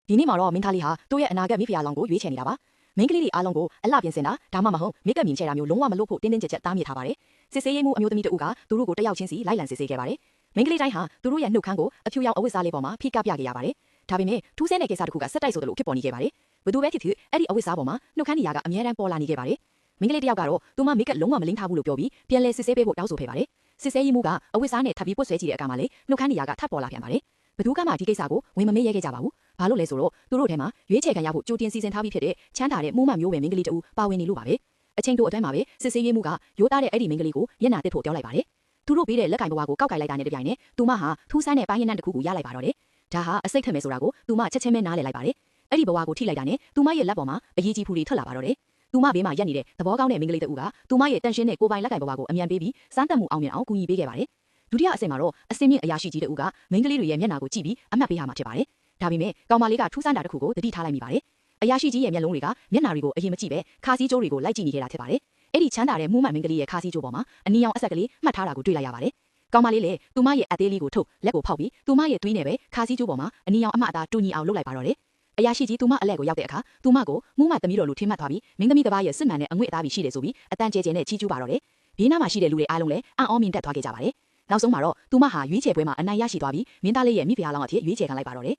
ဒီနေ့မှာတော့မင်းသားလေးဟာတို့ရဲ့အနာဂတ်မိဖုရားလောင်ကိုရွေးချယ်နေတာပါမင်းကလေးတွေအားလုံးကိုအလှပြင်စင်တာဒါမှမဟုတ်မိကပ်မြင်ချဲတာမျိုးလုံးဝမလုပ်ဖို့တင်းတင်းကြပ်ကြပ်တားမြစ်ထားပါတယ်စစ်ဆေးရေးမှုအမျိုးသမီးတို့ကသူတို့ကိုတယောက်ချင်းစီလိုက်လံစစ်ဆေးခဲ့ပါတယ်မင်းကလေးတိုင်းဟာသူတို့ရဲ့နှုတ်ခမ်းကိုအဖြူရောင်အဝတ်စားလေးပေါ်မှာဖိကပြခဲ့ရပါတယ်ဒါပေမဲ့ထူးဆန်းတဲ့ကိစ္စတစ်ခုကစက်တိုက်ဆိုသလိုဖြစ်ပေါ်နေခဲ့ပါတယ်ဘသူပဲဖြစ်ဖြစ်အဲ့ဒီအဝတ်စားပေါ်မှာနှုတ်ခမ်းနေရာကအမြဲတမ်းပေါ်လာနေခဲ့ပါတယ်မင်းကလေးတယောက်ကတော့သူမမိကပ်လုံးဝမလိမ့်ထားဘူးလို့ပြောပြီးပြန်လဲစစ်ဆေးပေးဖို့တောင်းဆိုခဲ့ပါတယ်စစ်ဆေးရေးမှုကအဝတ်စားနဲ့ထပ်ပြီးပွတ်ဆွဲကြည့်တဲ့အခါမှာလေနှုတ်ခမ်းနေရာကထပ်ပေါ်လာပြန်ပါတယ်ဘသူကမှဒီကိစ္စကိုဝင်မမေ့ရဲခဲ့ကြပါဘူးဘာလို့လဲဆိုတော့သူတို့ထဲမှာရွေးချယ်ခံရဖို့ကြိုတင်စီစဉ်ထားပြီးဖြစ်တဲ့ချမ်းသာတဲ့မှုမှမျိုးပဲမင်းကလေးတူပါဝင်နေလို့ပါပဲအချိန်တို့အတွင်းမှာပဲစစ်ဆေးရေးမှုကရိုးသားတဲ့အဲ့ဒီမင်းကလေးကိုမျက်နှာတစ်ဖို့ပြောလိုက်ပါတယ်သူတို့ပေးတဲ့လက်ကင်ဘဝကိုကောက်ကင်လိုက်တာနဲ့တပြိုင်နက်သူမဟာထူးဆန်းတဲ့ပိုင်းရနံတစ်ခုကိုရလိုက်ပါတော့တယ်ဒါဟာအစိတ်ထက်မယ်ဆိုတာကိုသူမချက်ချင်းပဲနားလည်လိုက်ပါတယ်အဲ့ဒီဘဝကိုထိလိုက်တာနဲ့သူမရဲ့လက်ပေါ်မှာအရေးကြီးဖူတွေထွက်လာပါတော့တယ်သူမဘေးမှာရက်နေတဲ့သဘောကောင်းတဲ့မင်းကလေးတူကသူမရဲ့တန်ရှင်းတဲ့ကိုပိုင်လက်ကင်ဘဝကိုအမြန်ပေးပြီးစမ်းသပ်မှုအောင်မြင်အောင်ကူညီပေးခဲ့ပါတယ်ဒုတိယအဆင့်မှာတော့အစင်းမြင့်အရာရှိကြီးတူကမင်းကလေးတွေရဲ့မျက်နှာကိုကြည့်ပြီးအမှတ်ပေးရမှာဖြစ်ပါတယ်ဒါပေမဲ့ကောင်မလေးကထူးဆန်းတာတစ်ခုကိုသတိထားလိုက်မိပါတယ်အရာရှိကြီးရဲ့မျက်လုံးတွေကမျက်နှာတွေကိုအရင်မကြည့်ပဲခါးစည်းကြိုးတွေကိုလိုက်ကြည့်နေခဲ့တာဖြစ်ပါတယ်အဲ့ဒီချမ်းသာတဲ့မှုမှန်မင်းကလေးရဲ့ခါးစည်းကြိုးပေါ်မှာအနီရောင်အဆက်ကလေးမှတ်ထားတာကိုတွေ့လိုက်ရပါတယ်ကောင်မလေးလည်းသူမရဲ့အသေးလေးကိုထုတ်လက်ကိုဖောက်ပြီးသူမရဲ့သွေးနဲ့ပဲခါးစည်းကြိုးပေါ်မှာအနီရောင်အမှတ်အသားတူညီအောင်လုပ်လိုက်ပါတော့တယ်အရာရှိကြီးသူမအလက်ကိုရောက်တဲ့အခါသူမကိုမှုမှန်သမီးတော်လိုထင်မှတ်သွားပြီးမင်းသမီးတစ်ပါးရဲ့စစ်မှန်တဲ့အငွေ့အသားပြီးရှိတယ်ဆိုပြီးအတန်ကျဲကျဲနဲ့ချီးကျူးပါတော့တယ်ဘေးနားမှာရှိတဲ့လူတွေအားလုံးလည်းအံ့ဩမြင်တက်သွားခဲ့ကြပါတယ်နောက်ဆုံးမှာတော့သူမဟာရွေးချယ်ပွဲမှာအနိုင်ရရှိသွားပြီးမင်းသားလေးရဲ့မိဖုရားလောင်းအဖြစ်ရွေးချယ်ခံလိုက်ပါတော့တယ်